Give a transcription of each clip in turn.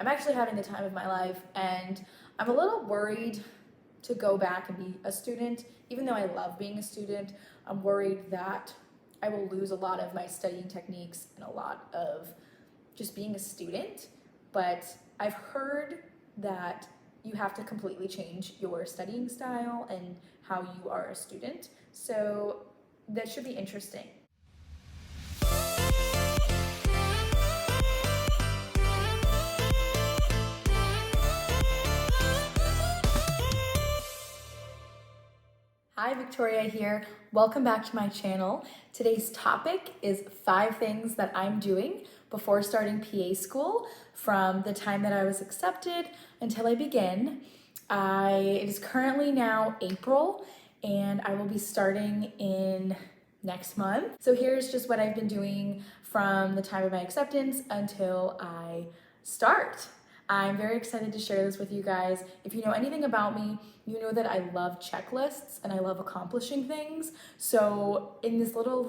I'm actually having the time of my life, and I'm a little worried to go back and be a student. Even though I love being a student, I'm worried that I will lose a lot of my studying techniques and a lot of just being a student. But I've heard that you have to completely change your studying style and how you are a student. So that should be interesting. Hi, Victoria here. Welcome back to my channel. Today's topic is 5 things that I'm doing before starting PA school from the time that I was accepted until I begin. It is currently now April and I will be starting in next month. So here's just what I've been doing from the time of my acceptance until I start. I'm very excited to share this with you guys. If you know anything about me, you know that I love checklists and I love accomplishing things. So in this little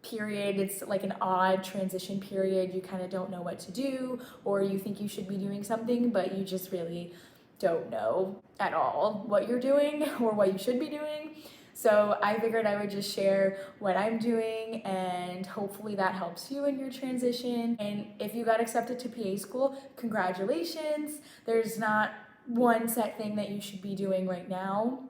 period, it's like an odd transition period. You kind of don't know what to do, or you think you should be doing something, but you just really don't know at all what you're doing or what you should be doing. So I figured I would just share what I'm doing, and hopefully that helps you in your transition. And if you got accepted to PA school, congratulations. There's not one set thing that you should be doing right now,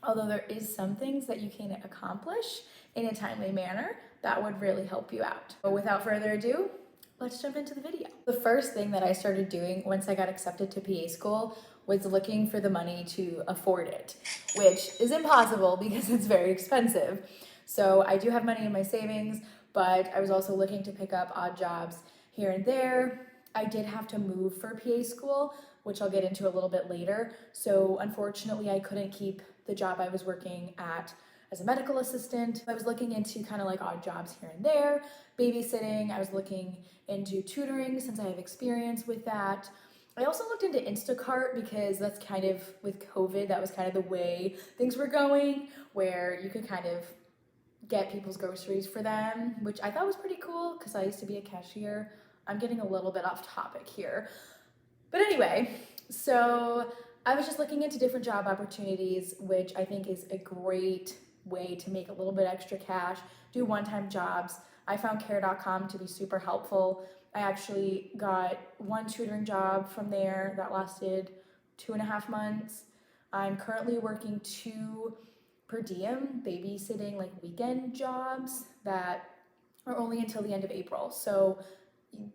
although there is some things that you can accomplish in a timely manner that would really help you out. But without further ado, let's jump into the video. The first thing that I started doing once I got accepted to PA school was looking for the money to afford it, which is impossible because it's very expensive. So I do have money in my savings, but I was also looking to pick up odd jobs here and there. I did have to move for PA school, which I'll get into a little bit later. So unfortunately, I couldn't keep the job I was working at as a medical assistant. I was looking into kind of like odd jobs here and there, babysitting. I was looking into tutoring since I have experience with that. I also looked into Instacart because that's kind of, with COVID, that was kind of the way things were going, where you could kind of get people's groceries for them, which I thought was pretty cool because I used to be a cashier. I'm getting a little bit off topic here. But anyway, so I was just looking into different job opportunities, which I think is a great way to make a little bit extra cash, do one-time jobs. I found care.com to be super helpful. I actually got one tutoring job from there that lasted 2.5 months. I'm currently working 2 per diem babysitting weekend jobs that are only until the end of April. So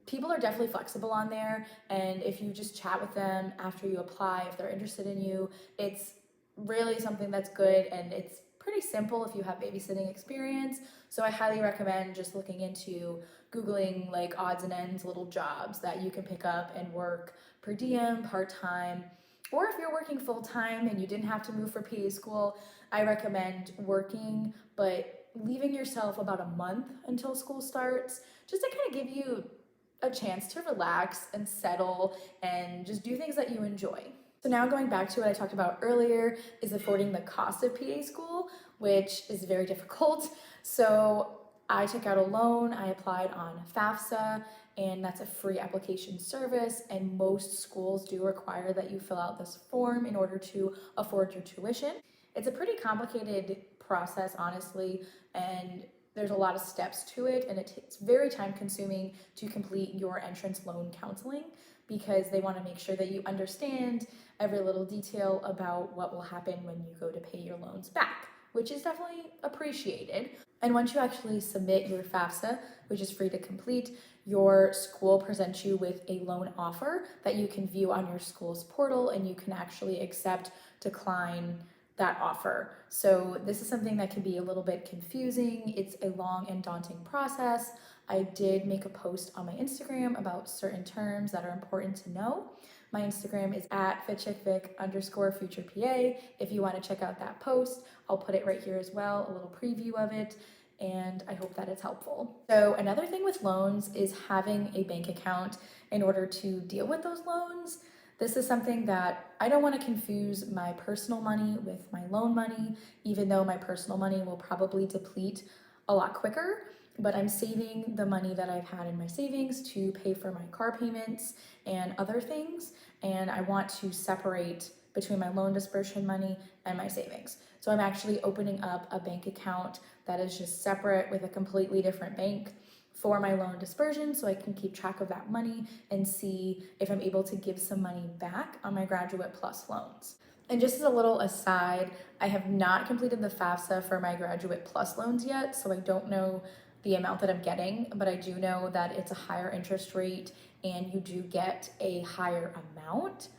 people are definitely flexible on there, and if you just chat with them after you apply, if they're interested in you, it's really something that's good, and it's pretty simple if you have babysitting experience. So I highly recommend just looking into Googling odds and ends little jobs that you can pick up and work per diem, part-time, or if you're working full-time and you didn't have to move for PA school, I recommend working but leaving yourself about a month until school starts, just to kind of give you a chance to relax and settle and just do things that you enjoy. So now going back to what I talked about earlier is affording the cost of PA school, which is very difficult. So I took out a loan, I applied on FAFSA, and that's a free application service, and most schools do require that you fill out this form in order to afford your tuition. It's a pretty complicated process, honestly, and there's a lot of steps to it, and it's very time consuming to complete your entrance loan counseling because they want to make sure that you understand every little detail about what will happen when you go to pay your loans back, which is definitely appreciated. And once you actually submit your FAFSA, which is free to complete, your school presents you with a loan offer that you can view on your school's portal, and you can actually accept, decline that offer. So this is something that can be a little bit confusing. It's a long and daunting process. I did make a post on my Instagram about certain terms that are important to know. My Instagram is at fitchickvic_futurepa. If you want to check out that post, I'll put it right here as well, a little preview of it, and I hope that it's helpful. So another thing with loans is having a bank account in order to deal with those loans. This is something that I don't want to confuse my personal money with my loan money, even though my personal money will probably deplete a lot quicker. but I'm saving the money that I've had in my savings to pay for my car payments and other things. And I want to separate between my loan dispersion money and my savings. So I'm actually opening up a bank account that is just separate with a completely different bank for my loan dispersion, so I can keep track of that money and see if I'm able to give some money back on my Graduate Plus loans. And just as a little aside, I have not completed the FAFSA for my Graduate Plus loans yet, so I don't know the amount that I'm getting, but I do know that it's a higher interest rate and you do get a higher amount.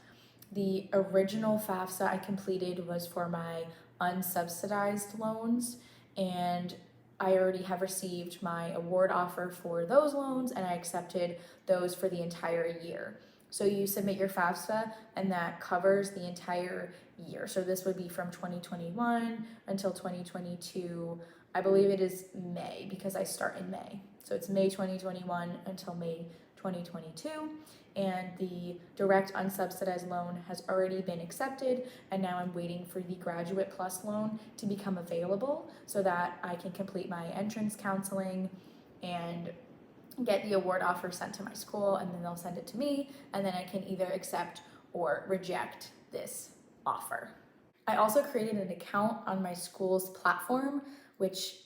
The original FAFSA I completed was for my unsubsidized loans, and I already have received my award offer for those loans, and I accepted those for the entire year. So you submit your FAFSA and that covers the entire year. So this would be from 2021 until 2022. I believe it is May because I start in May. So it's May 2021 until May 2022. And the direct unsubsidized loan has already been accepted, and now I'm waiting for the Graduate Plus loan to become available so that I can complete my entrance counseling and get the award offer sent to my school, and then they'll send it to me, and then I can either accept or reject this offer. I also created an account on my school's platform, which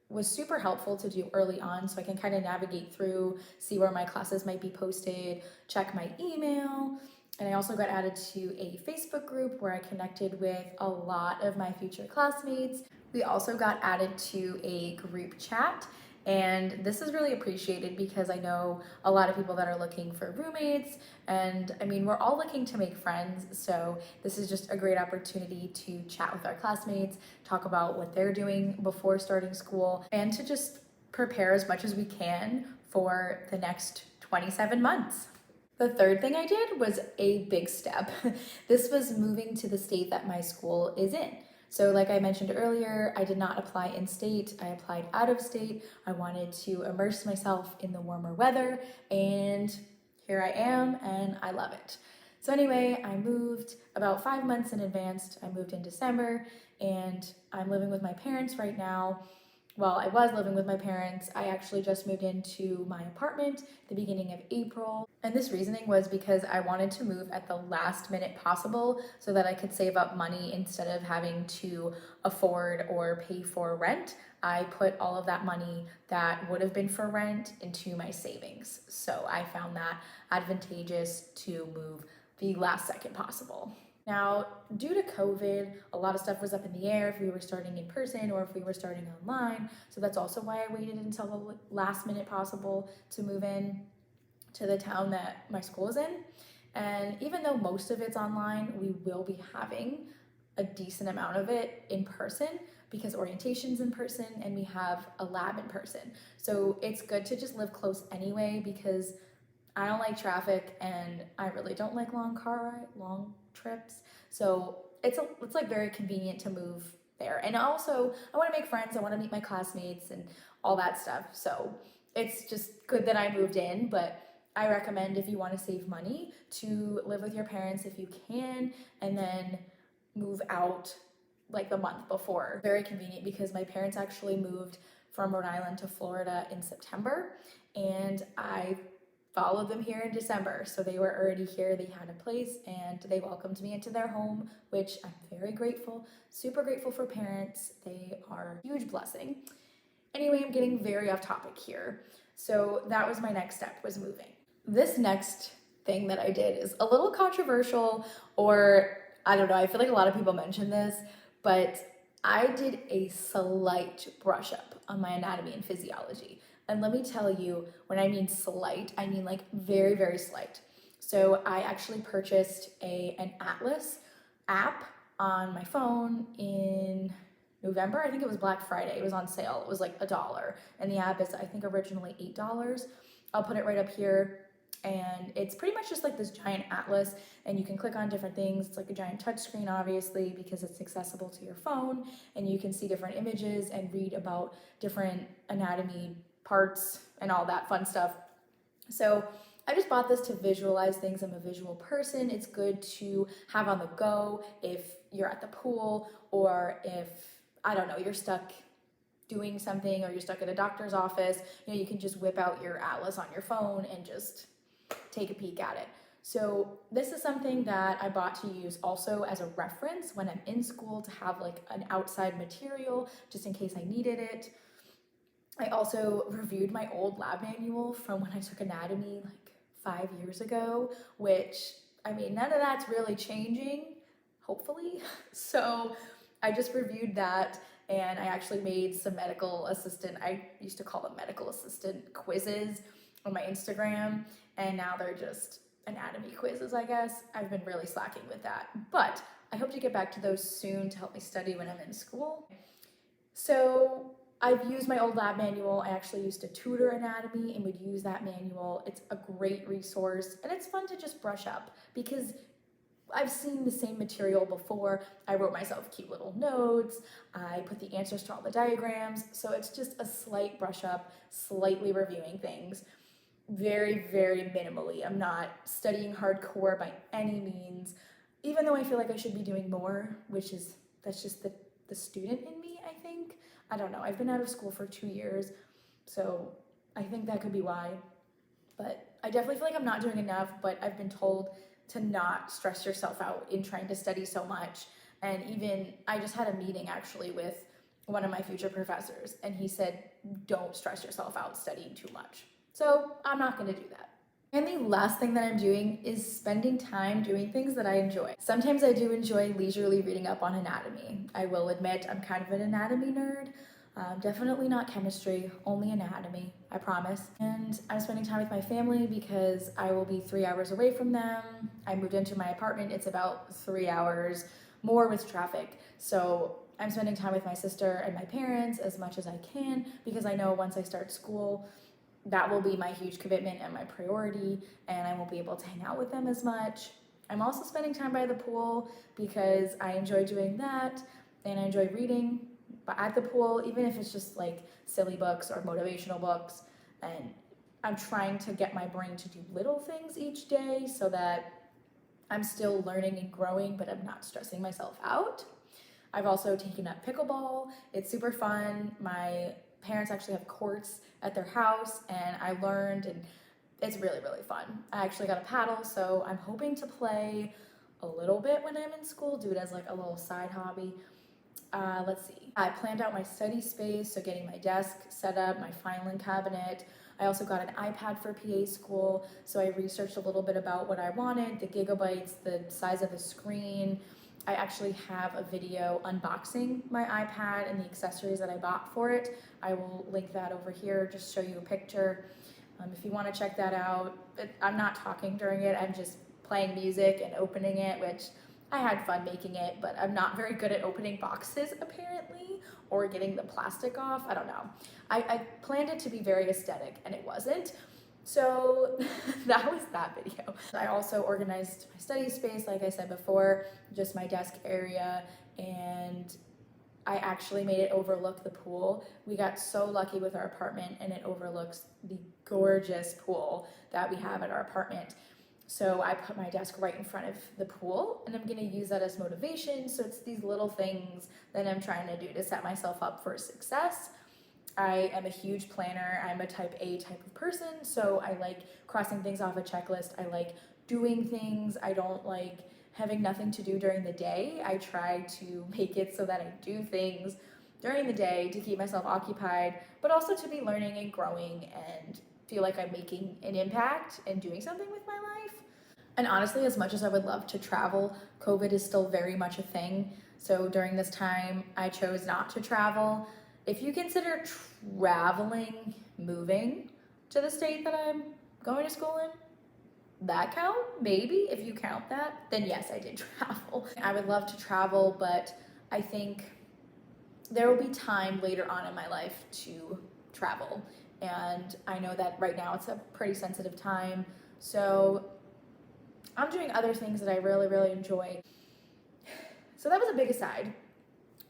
was super helpful to do early on, so I can kind of navigate through, see where my classes might be posted, check my email. And I also got added to a Facebook group where I connected with a lot of my future classmates. We also got added to a group chat, and this is really appreciated because I know a lot of people that are looking for roommates, and I mean, we're all looking to make friends, so this is just a great opportunity to chat with our classmates, talk about what they're doing before starting school, and to just prepare as much as we can for the next 27 months. The third thing I did was a big step. This was moving to the state that my school is in. So like I mentioned earlier, I did not apply in state, I applied out of state. I wanted to immerse myself in the warmer weather, and here I am, and I love it. So anyway, I moved about 5 months in advance. I moved in December, and I'm living with my parents right now. Well, I was living with my parents. I actually just moved into my apartment at the beginning of April. And this reasoning was because I wanted to move at the last minute possible so that I could save up money instead of having to afford or pay for rent. I put all of that money that would have been for rent into my savings. So I found that advantageous to move the last second possible. Now, due to COVID, a lot of stuff was up in the air if we were starting in person or if we were starting online. So that's also why I waited until the last minute possible to move in to the town that my school is in. And even though most of it's online, we will be having a decent amount of it in person because orientation's in person and we have a lab in person. So it's good to just live close anyway because I don't like traffic and I really don't like long trips. So it's like very convenient to move there. And also I want to make friends, I want to meet my classmates and all that stuff. So it's just good that I moved in, but I recommend if you want to save money to live with your parents if you can, and then move out like the month before. Very convenient because my parents actually moved from Rhode Island to Florida in September, and I followed them here in December. So they were already here, they had a place, and they welcomed me into their home, which I'm very grateful, super grateful for parents. They are a huge blessing. Anyway, I'm getting very off topic here. So that was my next step, was moving. This next thing that I did is a little controversial, or I don't know, I feel like a lot of people mention this, but I did a slight brush up on my anatomy and physiology. And let me tell you, when I mean slight, I mean like very, very slight. So I actually purchased an Atlas app on my phone in November. I think it was Black Friday. It was on sale. It was like $1. And the app is, I think, originally $8. I'll put it right up here. And it's pretty much just like this giant atlas, and you can click on different things. It's like a giant touchscreen, obviously, because it's accessible to your phone, and you can see different images and read about different anatomy parts and all that fun stuff. So I just bought this to visualize things. I'm a visual person. It's good to have on the go if you're at the pool or if, I don't know, you're stuck doing something or you're stuck at a doctor's office, you can just whip out your atlas on your phone and just take a peek at it. So this is something that I bought to use also as a reference when I'm in school, to have like an outside material just in case I needed it. I also reviewed my old lab manual from when I took anatomy like 5 years ago, which, I mean, none of that's really changing, hopefully. So I just reviewed that, and I actually made some medical assistant, I used to call them medical assistant quizzes on my Instagram, and now they're just anatomy quizzes, I guess. I've been really slacking with that, but I hope to get back to those soon to help me study when I'm in school. So I've used my old lab manual. I actually used to tutor anatomy and would use that manual. It's a great resource, and it's fun to just brush up because I've seen the same material before. I wrote myself cute little notes. I put the answers to all the diagrams. So it's just a slight brush up, slightly reviewing things. Very, very minimally. I'm not studying hardcore by any means, even though I feel like I should be doing more, that's just the student in me, I think. I don't know. I've been out of school for 2 years, so I think that could be why. But I definitely feel like I'm not doing enough, but I've been told to not stress yourself out in trying to study so much. And even, I just had a meeting actually with one of my future professors, and he said, don't stress yourself out studying too much. So I'm not gonna do that. And the last thing that I'm doing is spending time doing things that I enjoy. Sometimes I do enjoy leisurely reading up on anatomy. I will admit I'm kind of an anatomy nerd. Definitely not chemistry, only anatomy, I promise. And I'm spending time with my family because I will be 3 hours away from them. I moved into my apartment, it's about 3 hours more with traffic. So I'm spending time with my sister and my parents as much as I can because I know once I start school, that will be my huge commitment and my priority, and I won't be able to hang out with them as much. I'm also spending time by the pool because I enjoy doing that, and I enjoy reading at the pool, even if it's just like silly books or motivational books. And I'm trying to get my brain to do little things each day so that I'm still learning and growing, but I'm not stressing myself out. I've also taken up pickleball. It's super fun. My parents actually have courts at their house, and I learned, and it's really, really fun. I actually got a paddle, so I'm hoping to play a little bit when I'm in school, do it as like a little side hobby. Let's see. I planned out my study space, so getting my desk set up, my filing cabinet. I also got an iPad for PA school, so I researched a little bit about what I wanted, the gigabytes, the size of the screen. I actually have a video unboxing my iPad and the accessories that I bought for it. I will link that over here, just show you a picture. If you want to check that out, I'm not talking during it, I'm just playing music and opening it, which I had fun making it, but I'm not very good at opening boxes apparently, or getting the plastic off, I don't know. I planned it to be very aesthetic and it wasn't. So that was that video. I also organized my study space, like I said before, just my desk area, and I actually made it overlook the pool. We got so lucky with our apartment, and it overlooks the gorgeous pool that we have at our apartment. So I put my desk right in front of the pool, and I'm gonna use that as motivation. So it's these little things that I'm trying to do to set myself up for success. I am a huge planner. I'm a type A type of person, so I like crossing things off a checklist. I like doing things. I don't like having nothing to do during the day. I try to make it so that I do things during the day to keep myself occupied, but also to be learning and growing and feel like I'm making an impact and doing something with my life. And honestly, as much as I would love to travel, COVID is still very much a thing. So during this time, I chose not to travel. If you consider traveling, moving to the state that I'm going to school in, that count? Maybe, if you count that, then yes, I did travel. I would love to travel, but I think there will be time later on in my life to travel. And I know that right now it's a pretty sensitive time. So I'm doing other things that I really, really enjoy. So that was a big aside,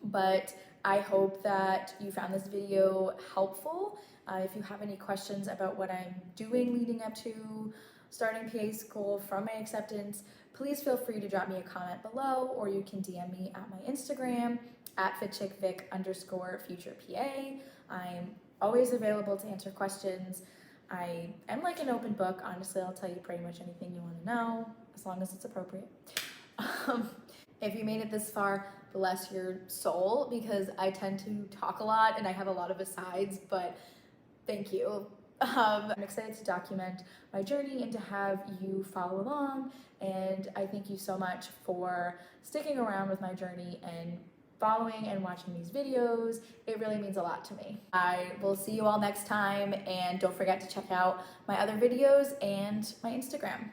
but I hope that you found this video helpful. If you have any questions about what I'm doing leading up to starting PA school from my acceptance, please feel free to drop me a comment below, or you can DM me at my Instagram at fitchickvic_future PA. I'm always available to answer questions. I am like an open book. Honestly, I'll tell you pretty much anything you want to know, as long as it's appropriate. If you made it this far, bless your soul, because I tend to talk a lot and I have a lot of asides, but thank you. I'm excited to document my journey and to have you follow along, and I thank you so much for sticking around with my journey and following and watching these videos. It really means a lot to me. I will see you all next time, and don't forget to check out my other videos and my Instagram.